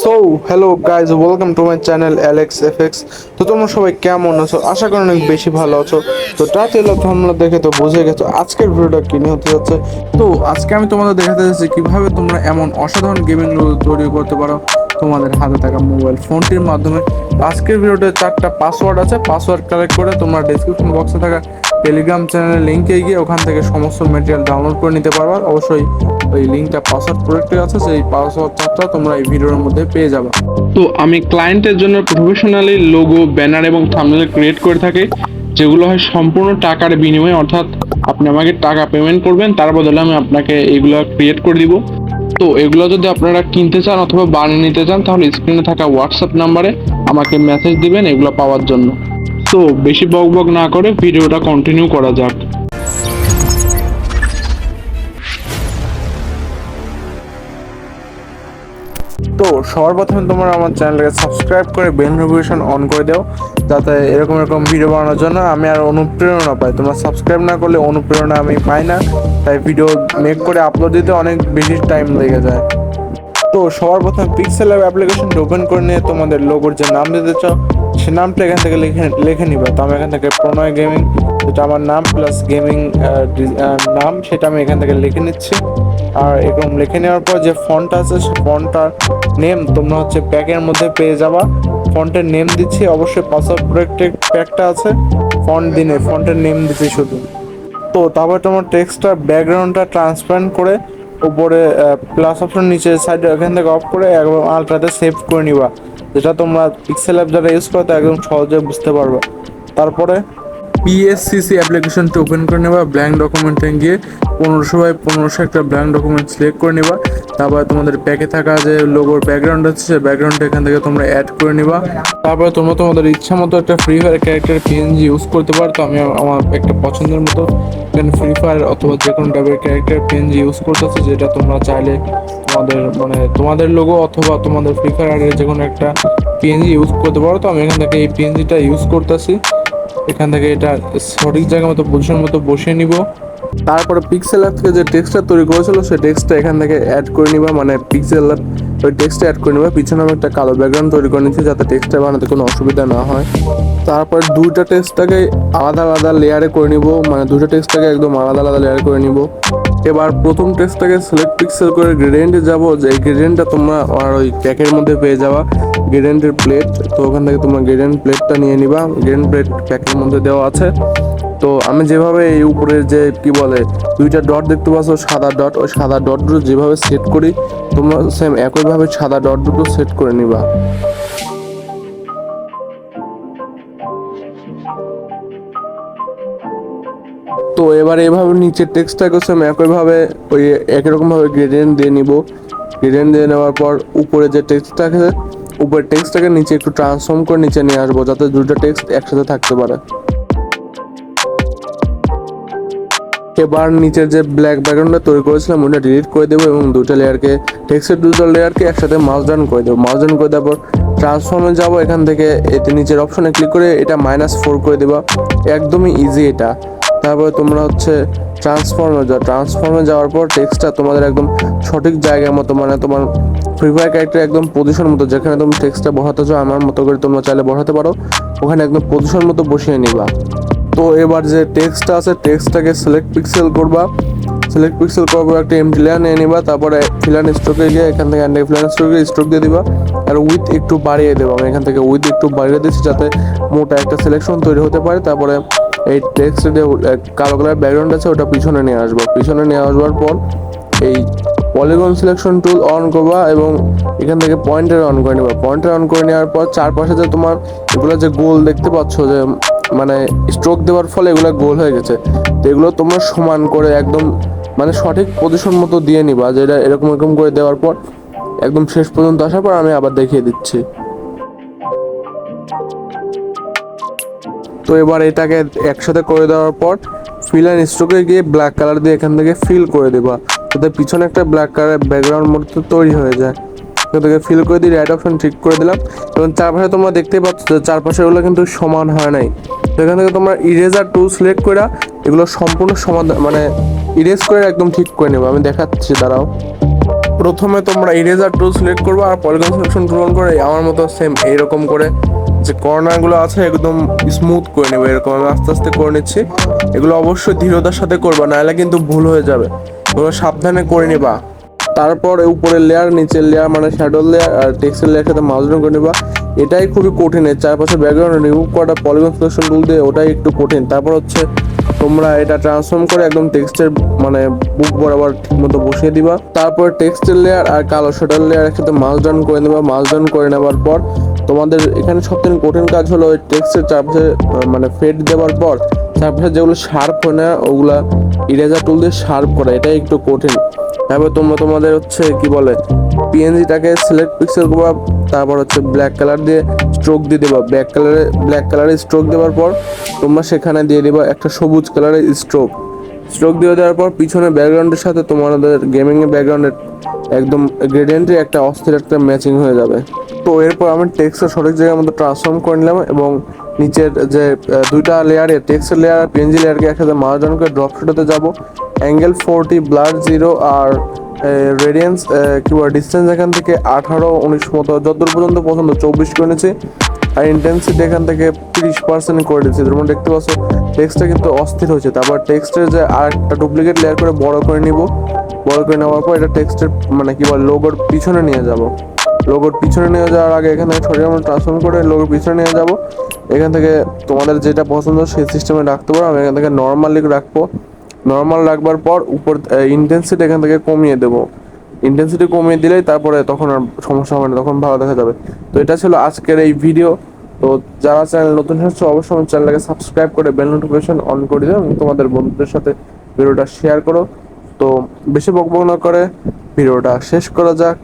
So hello guys, welcome to my channel Alex FX. তো তোমরা সবাই কেমন আছো? আশা করি অনেক বেশি ভালো আছো। তো টাইটেল অফ থাম্বনেল দেখে তো বুঝে গেছো আজকের ভিডিওটা কি নিয়ে হতে যাচ্ছে। তো আজকে আমি তোমাদের দেখাতে যাচ্ছি কিভাবে তোমরা এমন অসাধারণ গেমিং লোগো তৈরি করতে পারো তোমাদের হাতে থাকা মোবাইল ফোনটির মাধ্যমে। আজকের ভিডিওতে 4টা পাসওয়ার্ড আছে, পাসওয়ার্ড কালেক্ট করে তোমরা ডেসক্রিপশন বক্সে থাকা টেলিগ্রাম চ্যানেলের লিঙ্কে গিয়ে ওখান থেকে সমস্ত ম্যাটেরিয়াল ডাউনলোড করে নিতে পারবা। অবশ্যই ওই লিঙ্কটা পাসওয়ার্ড প্রোটেক্টেড আছে, সেই পাসওয়ার্ড চারটা তোমরা এই ভিডিওর মধ্যে পেয়ে যাবে। তো আমি ক্লায়েন্টের জন্য প্রফেশনালি লোগো, ব্যানার এবং থাম্বনেল ক্রিয়েট করে থাকি, যেগুলো হয় সম্পূর্ণ টাকার বিনিময়ে, অর্থাৎ আপনি আমাকে টাকা পেমেন্ট করবেন, তার বদলে আমি আপনাকে এইগুলো ক্রিয়েট করে দিব। তো এগুলো যদি আপনারা কিনতে চান অথবা বানিয়ে নিতে চান, তাহলে স্ক্রিনে থাকা হোয়াটসঅ্যাপ নাম্বারে আমাকে মেসেজ দিবেন এগুলো পাওয়ার জন্য। তো বেশি বক না করে ভিডিওটা কন্টিনিউ করা যাক। তো সবার প্রথমে তোমরা আমার চ্যানেলটাকে সাবস্ক্রাইব করে বেল নোটিফিকেশন অন করে দাও, যাতে এরকম ভিডিও বানানোর জন্য আমি আর অনুপ্রেরণা পাই। তোমরা সাবস্ক্রাইব না করলে অনুপ্রেরণা আমি পাই না, তাই ভিডিও মেক করে আপলোড দিতে অনেক বেশি টাইম লেগে যায়। তো সবার প্রথমে পিক্সেল অ্যাপ অ্যাপ্লিকেশনটা ওপেন করে নিয়ে তোমাদের লোগোর যে নাম দিতে চাও সে নামটা এখান থেকে লিখে নিবা। তো আমি এখান থেকে প্রণয় গেমিং, যেটা আমার নাম প্লাস গেমিং নাম, সেটা আমি এখান থেকে লিখে নিচ্ছি। আর এরকম লিখে নেওয়ার পর যে ফন্টটা আছে সে ফন্টটার নেম তোমরা প্যাকের মধ্যে পেয়ে যাবা। ফন্টের নেম দিচ্ছি, অবশ্যই পাসওয়ার্ড প্রোটেক্টেড প্যাকটা আছে, ফন্টের নেম দিচ্ছি শুধু। তো তারপর তোমার টেক্সটটা ব্যাকগ্রাউন্ডটা ট্রান্সপারেন্ট করে উপরে প্লাস অপশন নিচে সাইডে এখান থেকে অফ করে একদম আলট্রাতে সেভ করে নিবা, যেটা তোমরা পিক্সেল অ্যাপ যারা ইউজ করো তা একদম সহজে বুঝতে পারবে। তারপরে পিএসসিসি অ্যাপ্লিকেশনটা ওপেন করে নেবা, ব্ল্যাঙ্ক ডকুমেন্টে গিয়ে 1500x1500 একটা ব্ল্যাঙ্ক ডকুমেন্ট সিলেক্ট করে নিবা। তারপরে তোমাদের প্যাকে থাকা যে লোগোর ব্যাকগ্রাউন্ড আছে সেই ব্যাকগ্রাউন্ডটা এখান থেকে তোমরা অ্যাড করে নিবা। তারপরে তোমরা তোমাদের ইচ্ছা মতো একটা free fire character PNG use করতে পারো। তো আমি আমার একটা পছন্দের মতো এখানে ফ্রি ফায়ার অথবা যে কোনো টাইপের ক্যারেক্টার পিএনজি ইউজ করতেছি, যেটা তোমরা চাইলে তোমাদের লোগো অথবা তোমাদের ফ্রি ফায়ারের যে কোনো একটা পিএনজি ইউজ করতে পারো। তো আমি এখান থেকে এই পিএনজিটা ইউজ করতেছি, এখান থেকে এটা সঠিক জায়গা মতো পজিশন মতো বসিয়ে নিব। তারপরে পিক্সেল অ্যাপ থেকে যে টেক্সটটা তৈরি করেছিল সেই টেক্সটটা এখান থেকে অ্যাড করে নিবা, মানে পিক্সেল অ্যাপ ওই টেক্সটটা অ্যাড করে নিবা। পিছনে আমি একটা কালো ব্যাকগ্রাউন্ড তৈরি করে নিচ্ছি যাতে টেক্সটটা বানাতে কোনো অসুবিধা না হয়। তারপর দুইটা টেক্সটটাকে আলাদা লেয়ারে করে নিব, মানে দুটো টেক্সটটাকে একদম আলাদা লেয়ারে করে নিব। এবার প্রথম টেক্সটটাকে সিলেক্ট পিক্সেল করে গ্রেডিয়েন্টে যাবো, যে গ্রেডিয়েন্টটা তোমরা আর ওই প্যাকের মধ্যে পেয়ে যাওয়া গ্রেডিয়েন্টের প্লেট। তো ওখান থেকে তোমরা গ্রেডিয়েন্ট প্লেটটা নিয়ে নিবা, গ্রেডিয়েন্ট প্লেট প্যাকের মধ্যে দেওয়া আছে। তো আমি যেভাবে এই উপরে যে কি বলে দুইটা ডট দেখতে পাচ্ছ সাদা ডট, ওই সাদা ডট দুটো যেভাবে সেট করি তোমরা সেম একইভাবে সাদা ডট দুটো সেট করে নিবা। তো এবার এভাবে নিচের টেক্সটটাকে সেম একইভাবে ওই একই রকমভাবে গ্রেডিয়েন্ট দিয়ে নিব। গ্রেডিয়েন্ট দিয়ে নেওয়ার পর উপরে যে টেক্সটটা আছে উপরের টেক্সটটাকে নিচে একটু ট্রান্সফর্ম করে নিচে নিয়ে আসবো, যাতে দুটো টেক্সট একসাথে থাকতে পারে। এবার নিচের যে ব্ল্যাক ব্যাকগ্রাউন্ডটা তৈরি করেছিলাম ওটা ডিলিট করে দেবো এবং টেক্সটের দুটো লেয়ারকে একসাথে মাউস ডাউন করে দেবো। মাউস ডাউন করে দেওয়ার পর ট্রান্সফর্মে যাবো, এখান থেকে এতে নিচের অপশনে ক্লিক করে এটা -4 করে দেবা, একদমই ইজি এটা। তারপরে তোমরা ট্রান্সফর্মে যাওয়ার পর টেক্সটটা তোমাদের একদম সঠিক জায়গার মতো, মানে তোমার ফ্রি ফায়ার ক্যারেক্টার একদম পজিশন মতো যেখানে তুমি টেক্সটটা বসাতে চাও আমার মতো করে তোমরা চাইলে বসাতে পারো, ওখানে একদম পজিশন মতো বসিয়ে নিবা। তো এবার যে টেক্সটটা আছে টেক্সটটাকে সিলেক্ট পিক্সেল করবা, সিলেক্ট পিক্সেল করার পর একটা এমটি লেয়ার নিয়ে নিবা। তারপরে ফিলান স্ট্রোকে গিয়ে এখান থেকে ফিলান স্ট্রোকে স্ট্রোক দিয়ে দিবা আর উইথ একটু বাড়িয়ে দেবো। আমি এখান থেকে উইথ একটু বাড়িয়ে দিচ্ছি যাতে মোটা একটা সিলেকশন তৈরি হতে পারে। তারপরে এই টেক্সটের যে কালো কালার ব্যাকগ্রাউন্ড আছে ওটা পিছনে নিয়ে আসবার পর এই পলিগন সিলেকশন টুল অন করবা এবং এখান থেকে পয়েন্টার অন করে নেবা। পয়েন্টার অন করে নেওয়ার পর চারপাশে যে তোমার এগুলো যে গোল দেখতে পাচ্ছ, যে মানে স্ট্রোক দেওয়ার ফলে এগুলো গোল হয়ে গেছে, তো এগুলো তোমরা সমান করে একদম মানে সঠিক পজিশন মতো দিয়ে নিবা, যেটা এরকম করে দেওয়ার পর একদম শেষ পর্যন্ত আসার পর আমি আবার দেখিয়ে দিচ্ছি। তো এবার এটাকে একসাথে করে দেওয়ার পর ফিল অ্যান্ড স্ট্রোকে গিয়ে ব্ল্যাক কালার দিয়ে এখান থেকে ফিল করে দেবা, যাতে পিছনে একটা ব্ল্যাক কালার ব্যাকগ্রাউন্ড মতো তৈরি হয়ে যায়। এখান থেকে ফিল করে দিয়ে রাইট অপশন ঠিক করে দিলাম এবং চারপাশে তোমরা দেখতেই পাচ্ছ যে চারপাশেগুলো কিন্তু সমান হয় নাই। তো এখান থেকে তোমরা ইরেজার টুল সিলেক্ট করে এগুলো সম্পূর্ণ সমাধান মানে ইরেজ করে একদম ঠিক করে নেবো। আমি দেখাচ্ছি, দাঁড়াও। প্রথমে তোমরা ইরেজার টুল সিলেক্ট করবে আর পলিগন সিলেকশন টুল অন করে আমার মতো সেম এইরকম করে যে কর্নারগুলো আছে একদম স্মুথ করে নেবে। এরকম আমি আস্তে আস্তে করে নিচ্ছি। এগুলো অবশ্যই ধীরতার সাথে করবা, নাহলে কিন্তু ভুল হয়ে যাবে। তোমরা সাবধানে করে নিবা। তারপর উপরের লেয়ার, নিচের লেয়ার মানে শ্যাডো লেয়ার আর টেক্সটের লেয়ার সাথে মার্জন করে নিবা। এটাই খুবই কঠিন, এর চারপাশে ব্যাকগ্রাউন্ড রিমুভ করাটা পলিগন সিলেকশন টুল দিয়ে, ওটাই একটু কঠিন। তারপর হচ্ছে তোমরা এটা ট্রান্সফর্ম করে একদম টেক্সটের মানে বুক বরাবর ঠিক মতো বসিয়ে দিবা। তারপর টেক্সটের লেয়ার আর কালো শ্যাডো লেয়ার একসাথে মার্জ ডাউন করে নেবা। মার্জ ডাউন করে নেওয়ার পর তোমাদের এখানে সবথেকে কঠিন কাজ হলো ওই টেক্সটের চারপাশে মানে ফেড দেওয়ার পর চারপাশে যেগুলো শার্প হয় না ওগুলা ইরেজার টুল দিয়ে শার্প করা, এটাই একটু কঠিন। তারপর তোমরা তোমাদের হচ্ছে কি বলে পিএনজিটাকে সিলেক্ট পিক্সেল করবা। তারপর হচ্ছে ব্ল্যাক কালার দিয়ে স্ট্রোক দিয়ে দেবা। ব্ল্যাক কালারে স্ট্রোক দেওয়ার পর তোমরা সেখানে দিয়ে দেবা একটা সবুজ কালারের স্ট্রোক দিয়ে দেওয়ার পর পিছনে ব্যাকগ্রাউন্ডের সাথে তোমাদের গেমিং এর ব্যাকগ্রাউন্ডের একদম গ্রেডিয়েন্টে একটা অস্থির একটা ম্যাচিং হয়ে যাবে। তো এরপর আমি টেক্সটের সঠিক জায়গার মধ্যে ট্রান্সফর্ম করে নিলাম এবং নিচের যে দুইটা লেয়ারে টেক্সটের লেয়ার আর পিএনজি লেয়ারকে একসাথে মার্জ ডাউন করে ড্রপ শটতে যাব। অ্যাঙ্গেল 40, ব্লার 0 আর রেডিয়েন্স কি বলে ডিস্টেন্স এখান থেকে 18, 19 মতো যতদূর পর্যন্ত পছন্দ 24 করে নিয়েছি। আর ইন্টেন্সিটি এখান থেকে 30% করে দিচ্ছি। তোমরা দেখতে পাচ্ছ টেক্সটটা কিন্তু অস্থির হয়েছে। তারপর টেক্সটের যে আর একটা ডুপ্লিকেট লেয়ার করে বড় করে নিব। বড় করে নেওয়ার পর এটা টেক্সটের মানে কি বলে লোগোর পিছনে নিয়ে যাব। লোগোর পিছনে নিয়ে যাওয়ার আগে এখান থেকে সরিয়ে আমরা ট্রান্সফর্ম করে লোগোর পিছনে নিয়ে যাব। এখান থেকে তোমাদের যেটা পছন্দ সেই সিস্টেমে রাখতে পারো। আমি এখান থেকে নর্মালি রাখবো। নর্মাল রাখবার পর উপর ইন্টেন্সিটি এখান থেকে কমিয়ে দেবো। ইন্টেন্সিটি কমিয়ে দিলেই তারপরে তখন আর সমস্যা হবে না, তখন ভালো দেখা যাবে। তো এটা ছিল আজকের এই ভিডিও। তো যারা চ্যানেল নতুন হচ্ছে অবশ্যই আমার চ্যানেলটাকে সাবস্ক্রাইব করে বেল নোটিফিকেশন অন করে দিও এবং তোমাদের বন্ধুদের সাথে ভিডিওটা শেয়ার করো। তো বেশি বকবক না করে ভিডিওটা শেষ করা যাক।